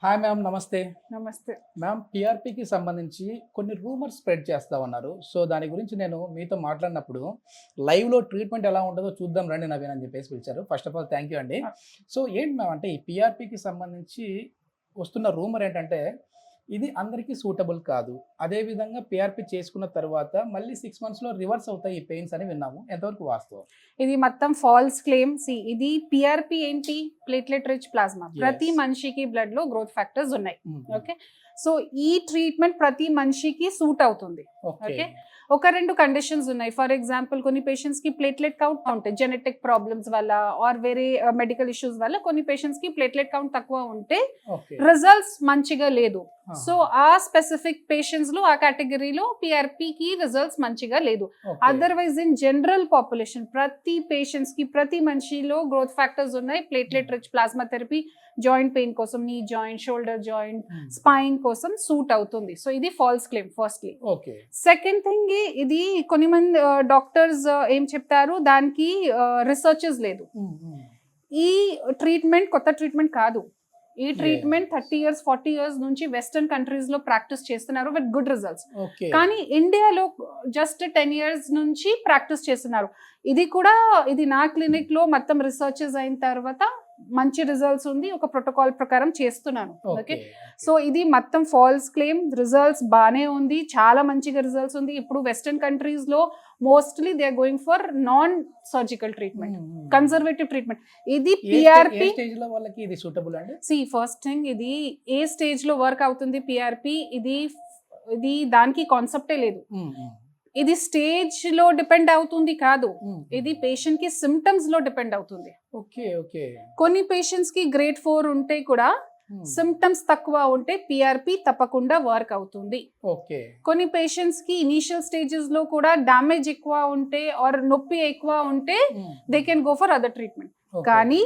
Hi ma'am, నమస్తే. నమస్తే. Ma'am, పీఆర్పీకి సంబంధించి కొన్ని రూమర్స్ స్ప్రెడ్ చేస్తా ఉన్నారు. సో, దాని గురించి నేను మీతో మాట్లాడినప్పుడు లైవ్‌లో ట్రీట్మెంట్ ఎలా ఉంటదో చూద్దాం రండి నవీన్ అని చెప్పేసి పిలిచారు. First of all thank you అండి. సో, ఏంటి మ్యామ్ అంటే ఈ పీఆర్పీకి సంబంధించి వస్తున్న రూమర్ ఏంటంటే ఇది అందరికీ సూటబుల్ కాదు. అదే విధంగా పీఆర్పీ చేసుకున్న తర్వాత మళ్ళీ 6 మంత్స్‌లో రివర్స్ అవుతాయి ఈ పెయిన్స్ అని విన్నాము. ఎంతవరకు వాస్తవం? ఇది మొత్తం ఫాల్స్ క్లెయిమ్. ఇది పిఆర్పి ఏంటి? Platelet rich plasma. ప్రతి యెస్. మనిషికి బ్లడ్ లో గ్రోత్ ఫ్యాక్టర్స్ ఉన్నాయి. హ్మ్. ఓకే, సో ఈ ట్రీట్మెంట్ ప్రతి మనిషికి సూట్ అవుతుంది. ఓకే. ఓకే, ఒక రెండు కండిషన్స్ ఉన్నాయి. ఫర్ ఎగ్జాంపుల్ కొన్ని పేషెంట్స్ కి ప్లేట్లెట్ కౌంట్ ఉంటాయి జెనెటిక్ ప్రాబ్లమ్స్ వల్ల ఆర్ వేరే మెడికల్ ఇష్యూస్ వల్ల. కొన్ని పేషెంట్స్ కి ప్లేట్లెట్ కౌంట్ తక్కువ ఉంటే ఓకే. రిజల్ట్స్ మంచిగా లేదు. ఆహా. సో ఆ స్పెసిఫిక్ పేషెంట్స్ లో ఆ కేటగిరీలో పిఆర్పి కి రిజల్ట్స్ మంచిగా లేదు. Okay. Otherwise in general population ప్రతి పేషెంట్స్ కి ప్రతి మనిషిలో గ్రోత్ ఫ్యాక్టర్స్ ఉన్నాయి. Platelet rich plasma therapy joint pain కోసం, నీ జాయింట్, షోల్డర్ జాయింట్, హ్మ్. స్పైన్ కోసం సూట్ అవుతుంది. సో ఇది falls claim firstly. Okay. Second thing, ఇది కొన్ని మంది డాక్టర్స్ ఏం చెప్తారు, దానికి రీసెర్చెస్ లేదు. హ్మ్. హ్మ్. ఈ ట్రీట్మెంట్ కొత్త ట్రీట్మెంట్ కాదు. ఈ ట్రీట్మెంట్ Yes. 30 years 40 years నుంచి వెస్టర్న్ కంట్రీస్ లో ప్రాక్టీస్ చేస్తున్నారు విత్ గుడ్ రిజల్ట్స్. ఓకే. కానీ ఇండియాలో జస్ట్ 10 years నుంచి ప్రాక్టీస్ చేస్తున్నారు. ఇది కూడా ఇది నా క్లినిక్ లో మొత్తం రీసెర్చెస్ అయిన తర్వాత మంచి రిజల్ట్స్ ఉంది. ఒక ప్రోటోకాల్ ప్రకారం చేస్తున్నాను. Okay, okay. సో ఇది మొత్తం ఫాల్స్ క్లెయిమ్. రిజల్ట్స్ బానే ఉంది, చాలా మంచిగా రిజల్ట్స్ ఉంది. ఇప్పుడు వెస్టర్న్ కంట్రీస్ లో mostly they are going for non surgical treatment, conservative treatment. ఇది పిఆర్పి స్టేజ్‌లో వాళ్ళకి ఇది సూటబుల్ అండి? ఫస్ట్ థింగ్, ఇది ఏ స్టేజ్ లో వర్క్ అవుతుంది పిఆర్పి, ఇది ఇది దానికి కాన్సెప్టే లేదు. హ్మ్. హ్మ్. ఇది స్టేజ్ లో డిపెండ్ అవుతుంది కాదు, హ్మ్. ఇది పేషెంట్ కి సిమ్టమ్స్ లో డిపెండ్ అవుతుంది. ఓకే. ఓకే. కొన్ని పేషెంట్స్ కి గ్రేడ్ 4 ఉంటే కూడా హ్మ్. సిమ్టమ్స్ తక్కువ ఉంటే పిఆర్పి తప్పకుండా వర్క్ అవుతుంది. ఓకే. కొన్ని పేషెంట్స్ కి ఇనీషియల్ స్టేజెస్ లో కూడా డ్యామేజ్ ఎక్కువ ఉంటే ఆర్ నొప్పి ఎక్కువ ఉంటే హ్మ్. They can go for other treatment. Okay. కానీ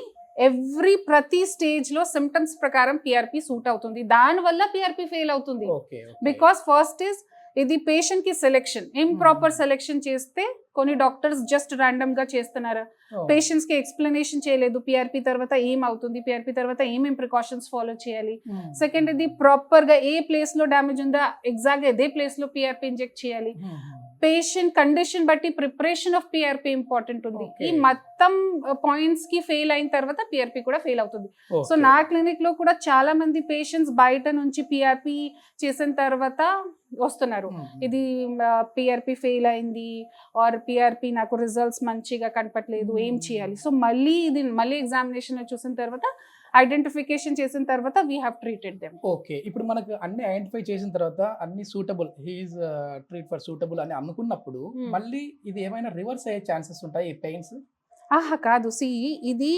ప్రతి స్టేజ్ లో సిమ్టమ్స్ ప్రకారం పిఆర్పి సూట్ అవుతుంది. దాని వల్ల పిఆర్పి ఫెయిల్ అవుతుంది. Okay. Okay. Because first is ఇది పేషెంట్ కి సెలెక్షన్, ఇంప్రాపర్ సెలెక్షన్ చేస్తే కొన్ని డాక్టర్స్ జస్ట్ ర్యాండమ్ గా చేస్తున్నారు. ఓహ్! పేషెంట్స్ కి ఎక్స్ప్లెనేషన్ చేయలేదు పిఆర్పి తర్వాత ఏం అవుతుంది, పిఆర్పి తర్వాత ఏమేం ప్రికాషన్స్ ఫాలో చేయాలి. హ్మ్. సెకండ్, ఇది ప్రాపర్ గా ఏ ప్లేస్ లో డ్యామేజ్ ఉందా ఎగ్జాక్ట్ అదే ప్లేస్ లో పిఆర్పి ఇంజెక్ట్ చేయాలి. హ్మ్. హ్మ్. పేషెంట్ కండిషన్ బట్టి ప్రిపరేషన్ ఆఫ్ పిఆర్పి ఇంపార్టెంట్ ఉంది. Okay. ఈ మొత్తం పాయింట్స్ కి ఫెయిల్ అయిన తర్వాత పిఆర్పి కూడా ఫెయిల్ అవుతుంది. So okay. నా క్లినిక్ లో కూడా చాలా మంది పేషెంట్స్ బయట నుంచి పిఆర్పి చేసిన తర్వాత వస్తున్నారు. హ్మ్. ఇది పిఆర్పి ఫెయిల్ అయింది ఆర్ పిఆర్పి నాకు రిజల్ట్స్ మంచిగా కనపట్లేదు, ఏం చేయాలి. సో మళ్ళీ ఎగ్జామినేషన్ చూసిన తర్వాత ఐడెంటిఫికేషన్ చేసిన తర్వాత we have treated them. Okay. ఇప్పుడు మనకు అన్ని ఐడెంటిఫై చేసిన తర్వాత అన్ని suitable, he is treat for suitable అని అనుకున్నప్పుడు Hmm. మళ్ళీ ఇది ఏమైనా రివర్స్ అయ్యే ఛాన్సెస్ ఉంటాయి ఈ పెయిన్స్? కాదు, ఇది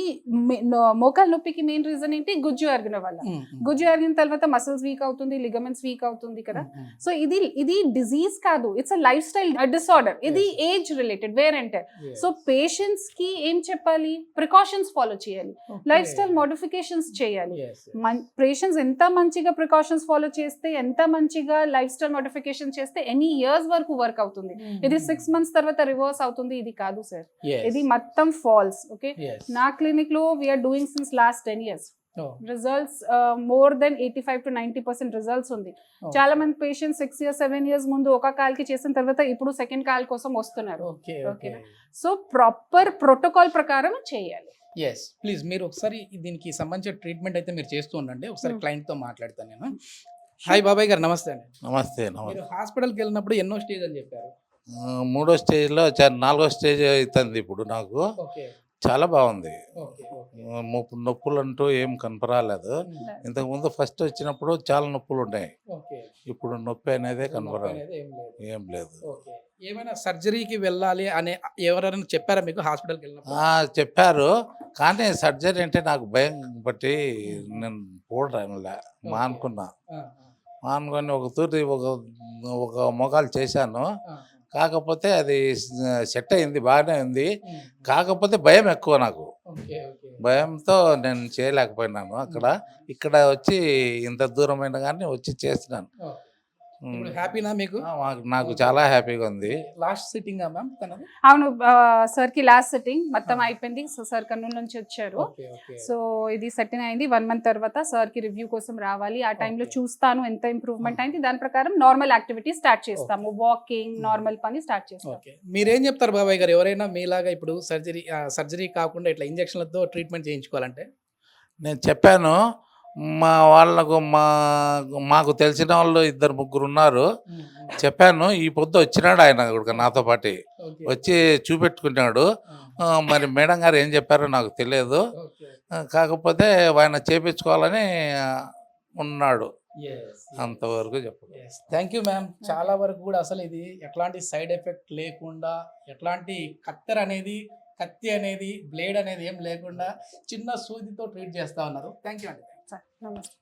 మోకాలు నొప్పికి మెయిన్ రీజన్ ఏంటి, గుజ్జు అరిగిన వల్ల. గుజ్జు అరిగిన తర్వాత మసిల్స్ వీక్ అవుతుంది, లిగమెంట్స్ వీక్ అవుతుంది కదా. సో ఇది డిజీజ్ కాదు, it's a lifestyle disorder. ఇది age related, wear and tear. So patients కి ఏం చెప్పాలి, ప్రికాషన్స్ ఫాలో చేయాలి, లైఫ్ స్టైల్ మోడిఫికేషన్స్ చేయాలి. పేషెంట్స్ ఎంత మంచిగా ప్రికాషన్స్ ఫాలో చేస్తే, ఎంత మంచిగా లైఫ్ స్టైల్ మోడిఫికేషన్ చేస్తే ఎనీ ఇయర్స్ వరకు వర్క్ అవుతుంది. ఇది 6 months తర్వాత రివర్స్ అవుతుంది, ఇది కాదు సార్. ఇది మొత్తం ఫాల్స్. ఓకే, నా క్లినిక్ లో we're doing since last 10 years. Results more than 85 to 90% results ఉంది. చాలా మంది పేషెంట్స్ 6 years 7 years ముందు ఒక కాల్ కి చేసిన తర్వాత ఇప్పుడు సెకండ్ కాల్ కోసం వస్తున్నారు. ఓకేనా, సో ప్రాపర్ ప్రోటోకాల్ ప్రకారం చేయాలి. ఎస్, ప్లీజ్ మీరు ఒకసారి దీనికి సంబంధించిన ట్రీట్మెంట్ అయితే మీరు చేస్తూ ఉండండి. ఒకసారి క్లయింట్ తో మాట్లాడతాను నేను. హాయ్ బాబాయ్ గారు, నమస్తే అండి. నమస్తే మీరు నమస్తే. హాస్పిటల్కి వెళ్ళినప్పుడు ఎన్నో స్టేజ్ అని చెప్పారు? మూడో స్టేజ్లో 4వ స్టేజ్ అవుతుంది ఇప్పుడు. నాకు ఓకే. చాలా బాగుంది. ఓకే. ఓకే. నొప్పులు అంటూ ఏం కనపరాలేదు. ఇంతకుముందు ఫస్ట్ వచ్చినప్పుడు చాలా నొప్పులు ఉన్నాయి. ఓకే. ఇప్పుడు నొప్పి అనేది నొప్పి కనపరాదు, అనేది ఏం లేదు. ఏం లేదు. ఓకే. ఏమైనా సర్జరీకి వెళ్ళాలి అనే ఎవరైనా చెప్పారా మీకు హాస్పిటల్కి వెళ్ళినప్పుడు? చెప్పారు, కానీ సర్జరీ అంటే నాకు భయం బట్టి నేను పోవడంలే, మానుకున్నా. మానుకొని ఒక తూరి ఒక మొగాలు చేశాను. కాకపోతే అది సెట్ అయింది, బాగానే ఉంది. కాకపోతే భయం ఎక్కువ నాకు. ఓకే. ఓకే. భయంతో నేను చేయలేకపోయినాను అక్కడ. ఇక్కడ వచ్చి ఇంత దూరమైన కానీ వచ్చి చేసినాను. ఇప్పుడు హ్యాపీనా మీకు? నాకు చాలా హ్యాపీగా ఉంది. లాస్ట్ సిట్టింగ్ మ్యామ్ తనది? అవును సార్ కి లాస్ట్ సెట్టింగ్ మొత్తం అయిపోయింది. సో సార్ కర్నూలు నుంచి వచ్చారు. Okay okay. సో ఇది సెటిల్ అయింది. 1 మంత్ తర్వాత సార్ కి రివ్యూ కోసం రావాలి. ఆ టైంలో Okay. చూస్తాను ఎంత ఇంప్రూవ్మెంట్ అయింది. దాని ప్రకారం నార్మల్ యాక్టివిటీ స్టార్ట్ చేస్తాము. వాకింగ్, నార్మల్ పని స్టార్ట్ చేస్తాము. ఓకే. మీరేం చెప్తారు బాబాయ్ గారు, ఎవరైనా మీలాగా ఇప్పుడు సర్జరీ కాకుండా ఇట్లా ఇంజక్షన్లతో ట్రీట్మెంట్ చేయించుకోవాలంటే? నేను చెప్పాను మా వాళ్ళకు మాకు తెలిసిన వాళ్ళు 2-3 ఉన్నారు. చెప్పాను ఈ పొద్దు వచ్చినాడు ఆయన కూడా నాతో పాటు ఓకే. వచ్చి చూపెట్టుకున్నాడు. మరి మేడం గారు ఏం చెప్పారో నాకు తెలియదు. ఓకే. కాకపోతే ఆయన చేపించుకోవాలని ఉన్నాడు. అంతవరకు చెప్పారు. Thank you ma'am. చాలా వరకు కూడా అసలు ఇది ఎట్లాంటి సైడ్ ఎఫెక్ట్ లేకుండా, ఎట్లాంటి కత్తి అనేది బ్లేడ్ అనేది ఏం లేకుండా చిన్న సూదితో ట్రీట్ చేస్తా ఉన్నారు. థ్యాంక్ యూ అండి. సార్ నమస్తే.